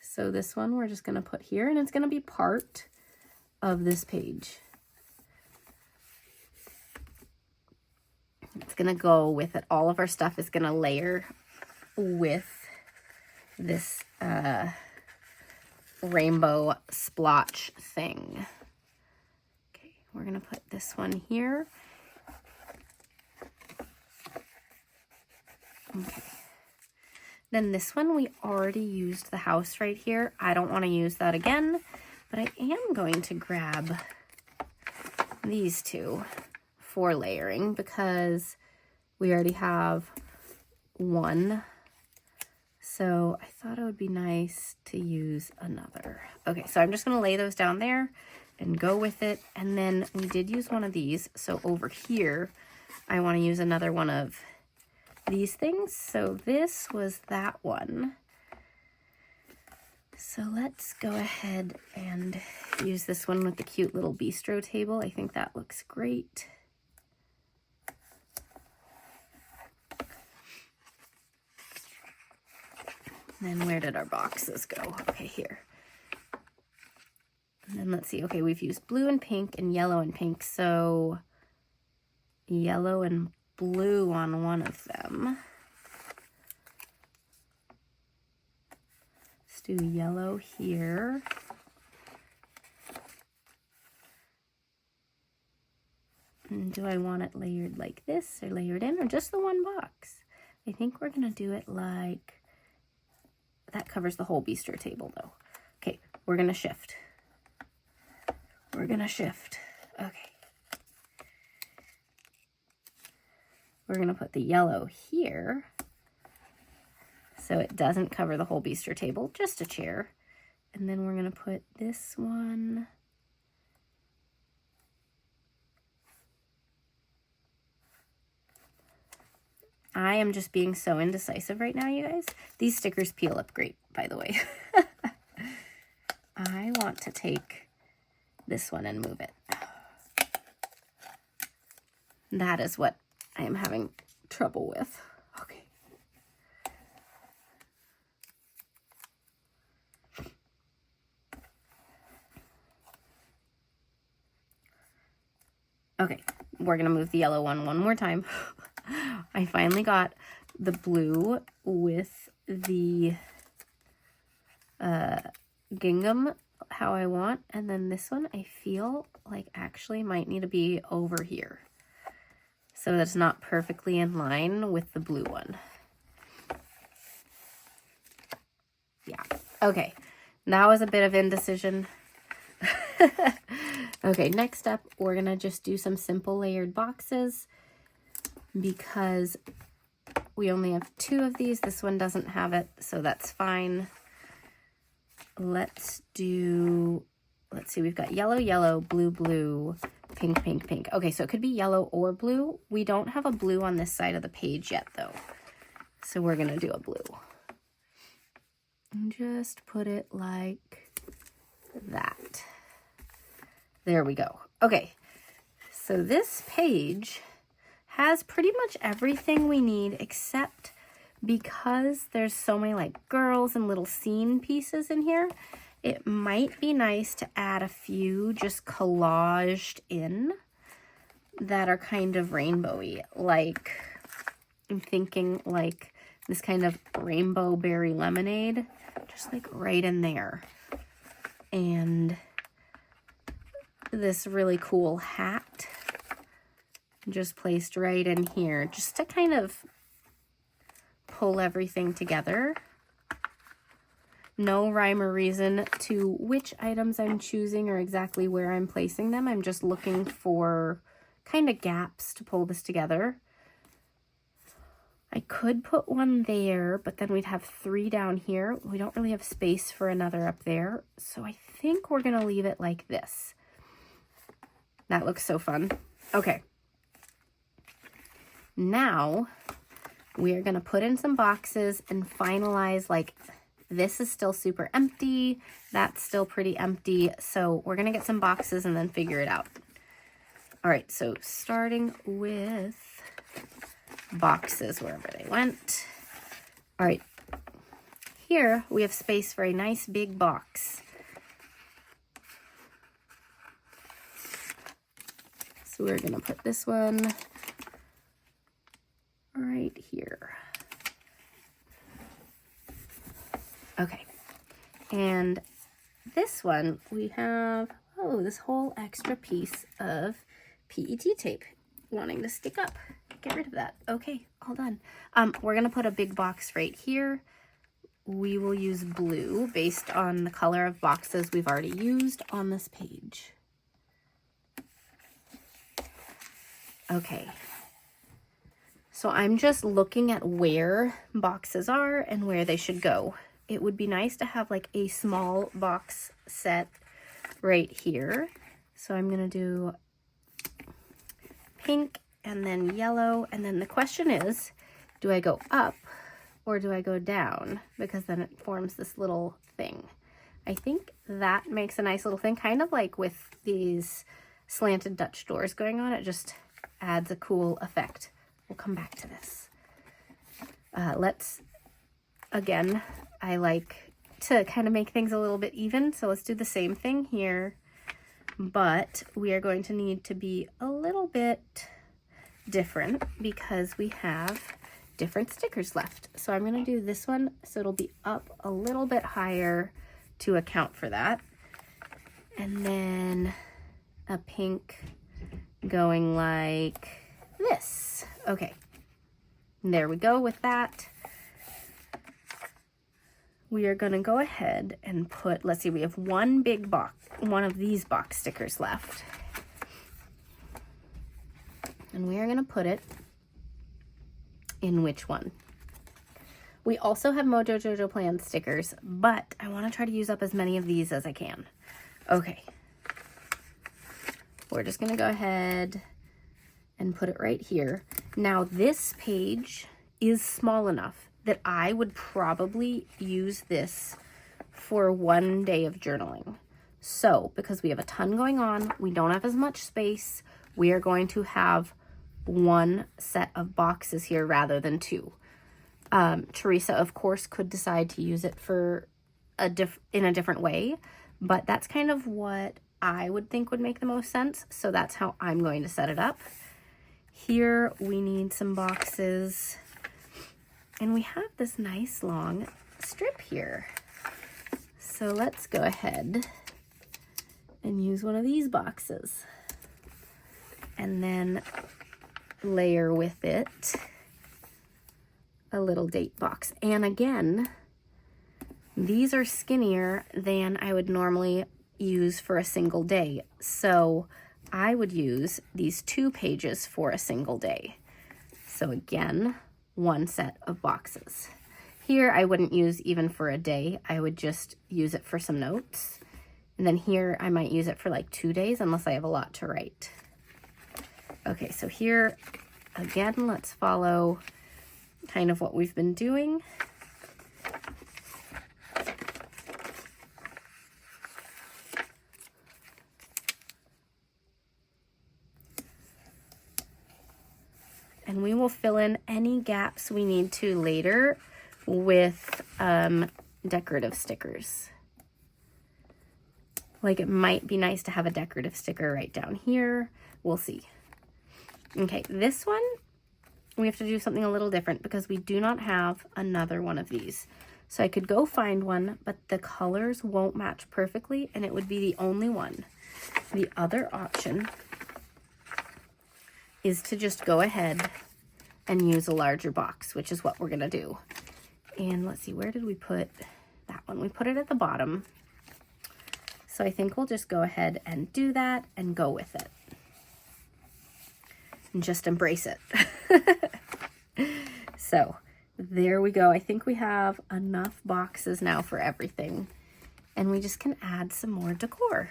So this one we're just going to put here, and it's going to be part of this page. It's going to go with it. All of our stuff is going to layer with this rainbow splotch thing. Okay, we're going to put this one here. Okay. Then this one, we already used the house right here. I don't want to use that again, but I am going to grab these two before layering because we already have one. So I thought it would be nice to use another. Okay, so I'm just gonna lay those down there and go with it. And then we did use one of these. So over here, I wanna use another one of these things. So this was that one. So let's go ahead and use this one with the cute little bistro table. I think that looks great. And then where did our boxes go? Okay, here. And then let's see. Okay, we've used blue and pink and yellow and pink. So yellow and blue on one of them. Let's do yellow here. And do I want it layered like this or layered in or just the one box? I think we're gonna do it like, that covers the whole bistro table though. Okay, we're gonna shift. We're gonna shift. Okay. We're gonna put the yellow here so it doesn't cover the whole bistro table, just a chair. And then we're gonna put this one I am just being so indecisive right now, you guys. These stickers peel up great, by the way. I want to take this one and move it. That is what I am having trouble with. Okay. Okay, we're gonna move the yellow one more time. I finally got the blue with the gingham how I want, and then this one I feel like actually might need to be over here so that's not perfectly in line with the blue one. Yeah, okay, that was a bit of indecision. Okay, next up we're gonna just do some simple layered boxes because we only have 2 of these. This one doesn't have it, so that's fine. Let's see, we've got yellow, yellow, blue, blue, pink, pink, pink. Okay, so it could be yellow or blue. We don't have a blue on this side of the page yet, though. So we're gonna do a blue. And just put it like that. There we go. Okay, so this page has pretty much everything we need, except because there's so many like girls and little scene pieces in here, it might be nice to add a few just collaged in that are kind of rainbowy. Like, I'm thinking like this kind of rainbow berry lemonade, just like right in there. And this really cool hat just placed right in here, just to kind of pull everything together. No rhyme or reason to which items I'm choosing or exactly where I'm placing them. I'm just looking for kind of gaps to pull this together. I could put one there, but then we'd have 3 down here. We don't really have space for another up there, so I think we're gonna leave it like this. That looks so fun. Okay. Now we are going to put in some boxes and finalize, like, this is still super empty. That's still pretty empty. So we're going to get some boxes and then figure it out. All right, so starting with boxes wherever they went. All right, here we have space for a nice big box. So we're going to put this one right here. Okay, and this one we have, oh, this whole extra piece of PET tape wanting to stick up. Get rid of that. Okay, all done. We're gonna put a big box right here. We will use blue based on the color of boxes we've already used on this page. Okay. So I'm just looking at where boxes are and where they should go. It would be nice to have like a small box set right here. So I'm going to do pink and then yellow. And then the question is, do I go up or do I go down? Because then it forms this little thing. I think that makes a nice little thing, kind of like with these slanted Dutch doors going on. It just adds a cool effect. We'll come back to this. Again, I like to kind of make things a little bit even. So let's do the same thing here, but we are going to need to be a little bit different because we have different stickers left. So I'm going to do this one so it'll be up a little bit higher to account for that. And then a pink going like this. Okay, there we go with that. We are going to go ahead and put, let's see, we have one big box, one of these box stickers left. And we are going to put it in which one? We also have Mojo Jojo Plans stickers, but I want to try to use up as many of these as I can. Okay. We're just going to go ahead and put it right here. Now this page is small enough that I would probably use this for one day of journaling. So because we have a ton going on, we don't have as much space, we are going to have one set of boxes here rather than two. Teresa, of course, could decide to use it for in a different way, but that's kind of what I would think would make the most sense. So that's how I'm going to set it up. Here we need some boxes, and we have this nice long strip here. So let's go ahead and use one of these boxes and then layer with it a little date box. And again, these are skinnier than I would normally use for a single day. So I would use these 2 pages for a single day. So again, one set of boxes. Here I wouldn't use even for a day. I would just use it for some notes. And then here I might use it for like 2 days unless I have a lot to write. Okay, so here again, let's follow kind of what we've been doing. And we will fill in any gaps we need to later with decorative stickers. Like it might be nice to have a decorative sticker right down here. We'll see. Okay, this one, we have to do something a little different because we do not have another one of these. So I could go find one, but the colors won't match perfectly and it would be the only one. The other option is to just go ahead and use a larger box, which is what we're gonna do. And let's see, where did we put that one? We put it at the bottom. So I think we'll just go ahead and do that and go with it. And just embrace it. So there we go. I think we have enough boxes now for everything. And we just can add some more decor.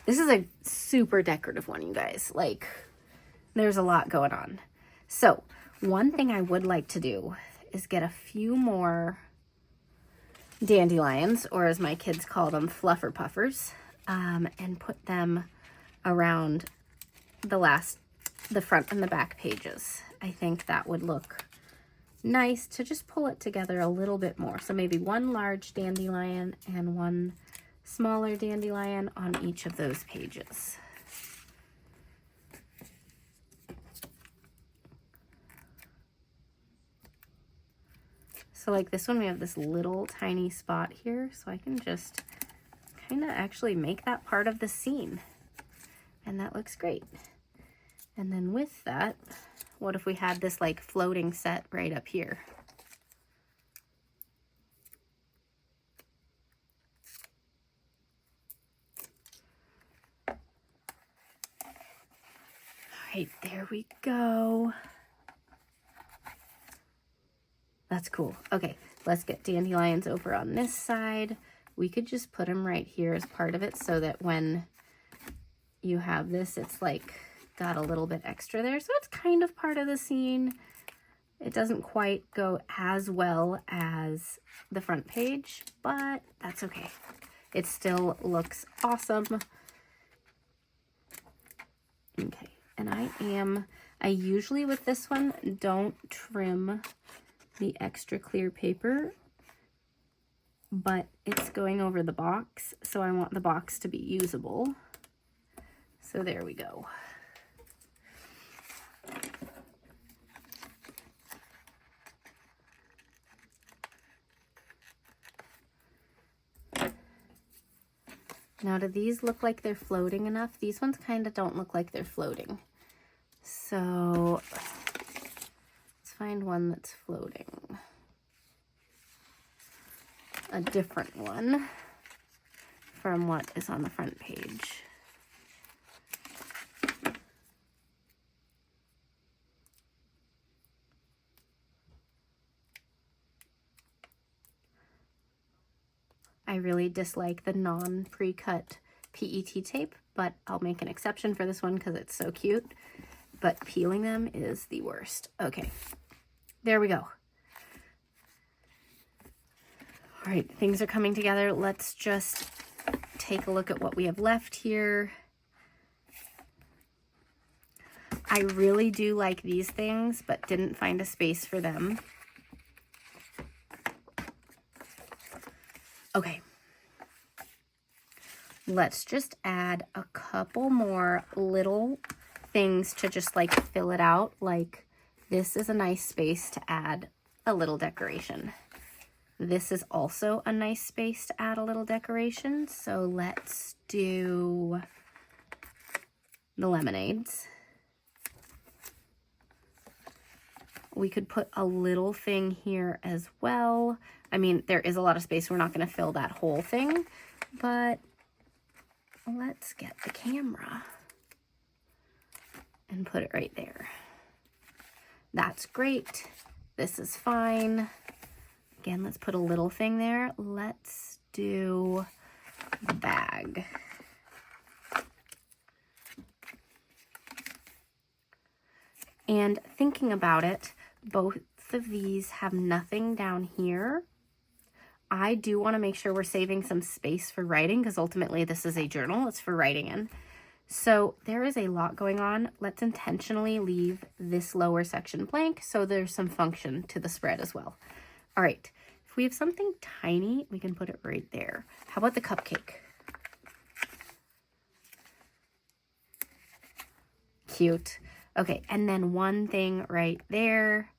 This is a super decorative one, you guys. Like, there's a lot going on. So one thing I would like to do is get a few more dandelions, or as my kids call them, fluffer puffers, and put them around the front and the back pages. I think that would look nice to just pull it together a little bit more. So maybe one large dandelion and one smaller dandelion on each of those pages. So like this one, we have this little tiny spot here, so I can just kind of actually make that part of the scene. And that looks great. And then with that, what if we had this like floating set right up here? right, there we go. That's cool. Okay, let's get dandelions over on this side. We could just put them right here as part of it so that when you have this, it's like got a little bit extra there. So it's kind of part of the scene. It doesn't quite go as well as the front page, but that's okay. It still looks awesome. Okay, and I usually with this one don't trim the extra clear paper, but it's going over the box, so I want the box to be usable. So there we go. Now, do these look like they're floating enough? These ones kind of don't look like they're floating. So let's find one that's floating. A different one from what is on the front page. I really dislike the non-pre-cut PET tape, but I'll make an exception for this one because it's so cute. But peeling them is the worst. Okay, there we go. All right, things are coming together. Let's just take a look at what we have left here. I really do like these things, but didn't find a space for them. Okay, let's just add a couple more little things to just like fill it out. Like this is a nice space to add a little decoration. This is also a nice space to add a little decoration. So let's do the lemonades. We could put a little thing here as well. I mean, there is a lot of space. We're not going to fill that whole thing, but let's get the camera and put it right there. That's great. This is fine. Again, let's put a little thing there. Let's do the bag. And thinking about it, both of these have nothing down here. I do want to make sure we're saving some space for writing because ultimately this is a journal. It's for writing in. So there is a lot going on. Let's intentionally leave this lower section blank so there's some function to the spread as well. All right, if we have something tiny, we can put it right there. How about the cupcake? Cute. Okay, and then one thing right there.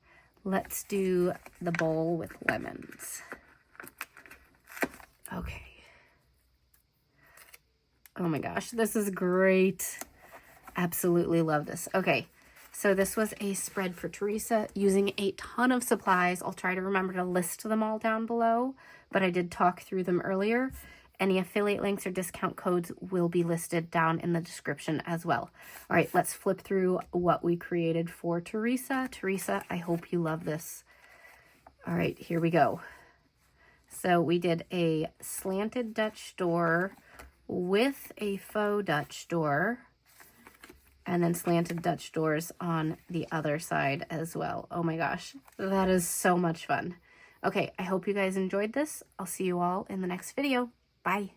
Let's do the bowl with lemons. Okay. Oh my gosh, this is great. Absolutely love this. Okay, so this was a spread for Teresa using a ton of supplies. I'll try to remember to list them all down below, but I did talk through them earlier. Any affiliate links or discount codes will be listed down in the description as well. All right, let's flip through what we created for Teresa. Teresa, I hope you love this. All right, here we go. So we did a slanted Dutch door with a faux Dutch door, and then slanted Dutch doors on the other side as well. Oh my gosh, that is so much fun. Okay, I hope you guys enjoyed this. I'll see you all in the next video. Bye.